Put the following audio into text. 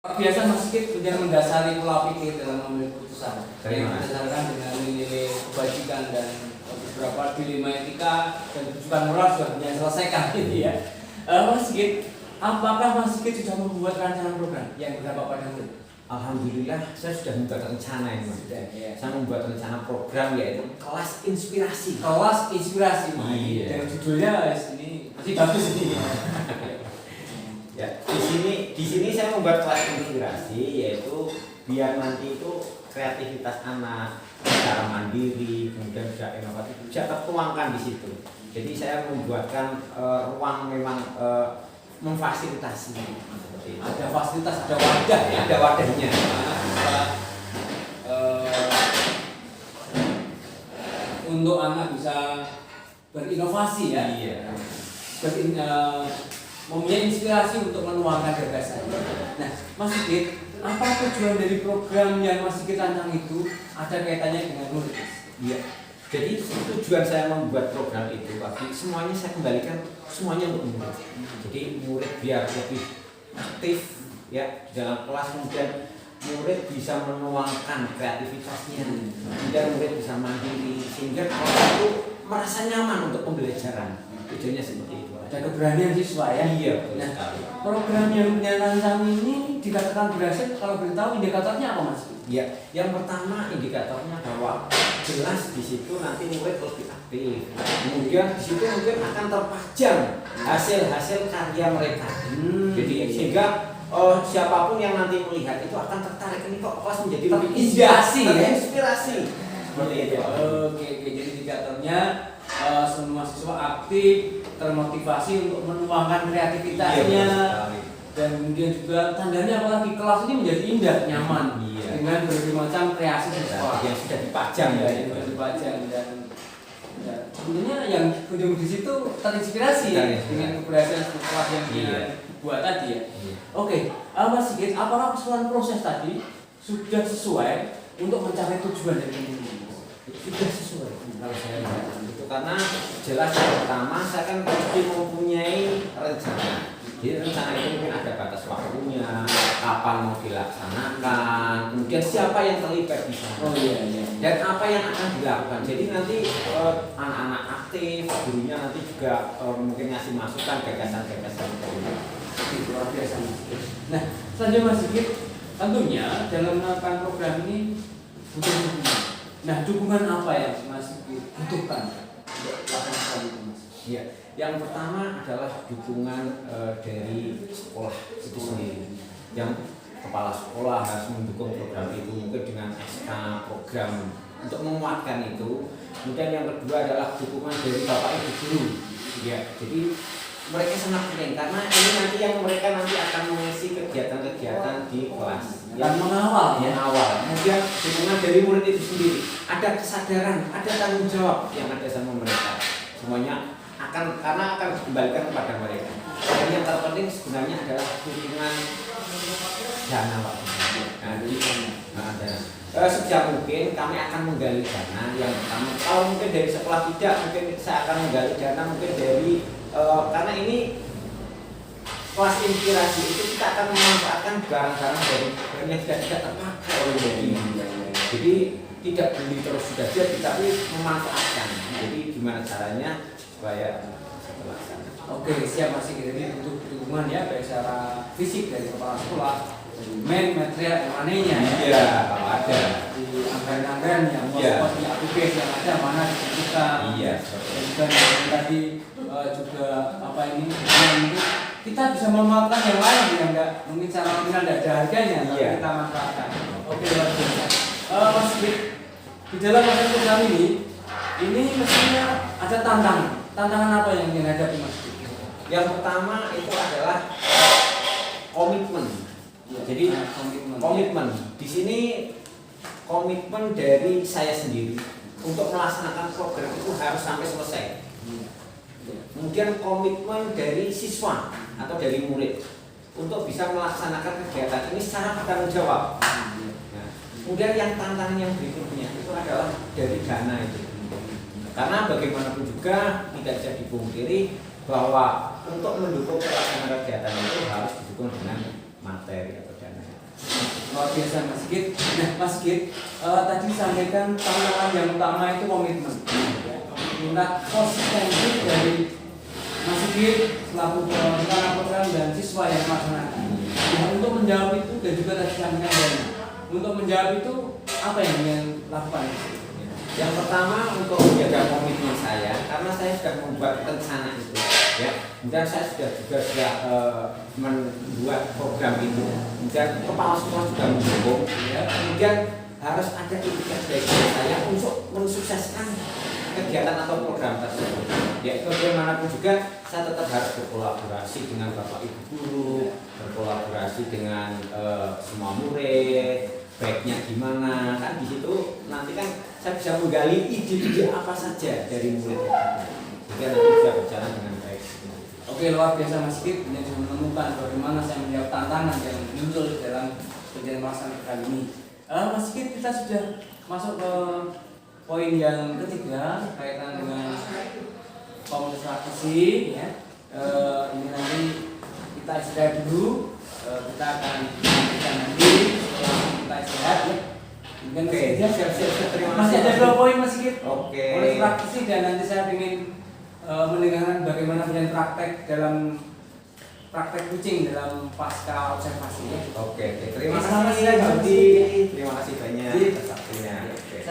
Biasa Mas Sigit sudah mendasari pola pikir dalam mengambil keputusan yang berdasarkan dengan nilai kebajikan dan beberapa dilema etika dan tujuan moral sudah selesaikan gitu ya. Mas Sigit, apakah Mas Sigit sudah membuat rancangan program yang berdampak pada murid? Alhamdulillah saya sudah membuat rencana ini Mas. Ya. Saya membuat rencana program yaitu kelas inspirasi. Kelas inspirasi. Iya. Dan judulnya ini masih bagus ini. Ya, di sini saya membuat kelas inspirasi yaitu biar nanti itu kreativitas anak secara mandiri kemudian juga inovatif bisa tertuangkan di situ. Jadi saya membuatkan ruang memang memfasilitasi seperti itu. Ada fasilitas, ada wadah ya. Ada wadahnya. Untuk anak bisa berinovasi ya. Iya. Mempunyai inspirasi untuk menuangkan gagasan. Nah, Mas Sigit, apa tujuan dari program yang Mas Sigit rancang itu ada kaitannya dengan murid? Iya. Jadi tujuan saya membuat program itu bagi semuanya saya kembalikan semuanya untuk murid. Jadi murid biar lebih aktif ya di dalam kelas, kemudian murid bisa menuangkan kreativitasnya, kemudian murid bisa mandiri sehingga kelas itu merasa nyaman untuk pembelajaran. Tujuannya seperti itu. Ada keberanian siswa ya. Iya. Nah, program yang punya rancang ini dikatakan berhasil kalau beritahu indikatornya apa Mas? Ya, yang pertama indikatornya bahwa jelas di situ nanti murid lebih aktif. Kemudian di situ mungkin akan terpajang hasil-hasil karya mereka. Jadi sehingga siapapun yang nanti melihat itu akan tertarik, ini kok kelas menjadi lebih inspirasi. Seperti itu. Oke, jadi indikatornya semua siswa aktif, termotivasi untuk menuangkan kreativitasnya. Iya, dan kemudian juga tandanya apalagi kelas ini menjadi indah, nyaman dengan berbagai macam kreasi siswa yang sudah dipajang yang sudah dipajang dan tentunya yang ujung di situ terinspirasi ya dengan keberhasilan kelas yang dibuat tadi ya. Oke, Mas Sigit, apakah keseluruhan proses tadi sudah sesuai untuk mencapai tujuan dari ini? Sudah sesuai kalau saya lihat itu, karena jelas yang pertama saya kan mesti mempunyai rencana. Jadi rencana itu mungkin ada batas waktunya, kapan mau dilaksanakan, kemudian siapa yang terlibat di sana, dan apa yang akan dilakukan. Jadi nanti anak-anak aktif, gurunya nanti juga mungkin ngasih masukan gagasan-gagasan itu luar biasa. Nah, selanjutnya Mas Sigit, tentunya dalam melakukan program ini butuh dukungan. Nah, dukungan apa yang Mas Sigit butuhkan untuk melakukan itu Mas? Iya. Yang pertama adalah dukungan dari sekolah itu sendiri. Yang kepala sekolah harus mendukung program itu mungkin dengan SK program untuk menguatkan itu. Kemudian yang kedua adalah dukungan dari Bapak Ibu guru. Ya, jadi mereka sangat penting karena ini nanti yang mereka nanti akan mengisi kegiatan-kegiatan di kelas. Dan mengawal ya. Kemudian dukungan dari murid itu sendiri. Ada kesadaran, ada tanggung jawab yang ada sama mereka. Semuanya karena akan dikembalikan kepada mereka. Dan yang terpenting sebenarnya adalah dukungan dana Pak. Sejak mungkin kami akan menggali dana yang pertama. Kalau mungkin dari sekolah tidak, mungkin saya akan menggali dana mungkin dari karena ini kelas inspirasi itu kita akan memanfaatkan barang-barang dari yang sudah tidak terpakai oleh ini. Jadi tidak beli terus sudah jadi, tapi memanfaatkan. Jadi gimana caranya supaya terlaksana. Oke, siap Mas Sigit. Jadi butuh dukungan ya baik secara fisik dari kepala sekolah, dari material yang mananya ya. Iya, kalau ada di anggaran-anggaran yang pos-pos di APBD yang ada mana dibutuhkan. Iya. Dan juga yang tadi juga apa ini kita bisa memanfaatkan yang lain yang enggak mungkin secara nominal tidak ada harganya, tapi kita manfaatkan. Oke, luar biasa. Mas Sigit, di dalam proses program ini mestinya ada tantangan. Tantangan apa yang dihadapi Mas? Yang pertama itu adalah komitmen. Ya, jadi komitmen. Di sini komitmen dari saya sendiri untuk melaksanakan program itu harus sampai selesai. Kemudian komitmen dari siswa atau dari murid untuk bisa melaksanakan kegiatan ini secara bertanggung jawab. Nah, kemudian yang tantangan yang berikutnya itu adalah dari dana itu. Karena bagaimanapun juga tidak bisa dipungkiri bahwa untuk mendukung pelaksanaan kegiatan itu harus didukung dengan materi atau dana. luar biasa Mas Sigit. Nah Mas Sigit, tadi disampaikan tantangan yang utama itu komitmen. Minta konsistensi dari Mas Sigit selaku pengarang program dan siswa yang melaksanakan. Nah, untuk menjawab itu dan juga tadi disampaikan dari untuk menjawab itu apa yang ingin lakukan? Yang pertama untuk menjaga komitmen saya, karena saya sudah membuat rencana itu, ya. Kemudian saya sudah membuat program itu, kemudian kepala sekolah juga mendukung, ya. Kemudian harus ada itikat baik saya untuk mensukseskan kegiatan atau program tersebut. Ya, bagaimanapun juga saya tetap harus berkolaborasi dengan bapak ibu guru, berkolaborasi dengan semua murid, baiknya gimana, kan di situ nanti kan saya bisa menggali ide-ide apa saja dari murid sehingga nanti bisa berjalan dengan baik. Oke, luar biasa Mas Sigit yang sudah menemukan bagaimana saya menjawab tantangan yang muncul dalam kegiatan melaksanakan kali ini. Mas Sigit, kita sudah masuk ke poin yang ketiga kaitan dengan komunitas praktisi, ya. Ini nanti kita istirahat dulu, kita akan lanjutkan nanti setelah kita istirahat, ya. Mungkin Siap. Terima masih kasih. ada 2 poin Mas Sigit. Oke. Komunitas praktisi dan nanti saya ingin mendengarkan bagaimana punya praktek dalam praktek kucing dalam pasca observasi, ya. Oke. Terima Sama kasih saya, Budi. Mas. Terima kasih banyak Jadi, atas waktunya.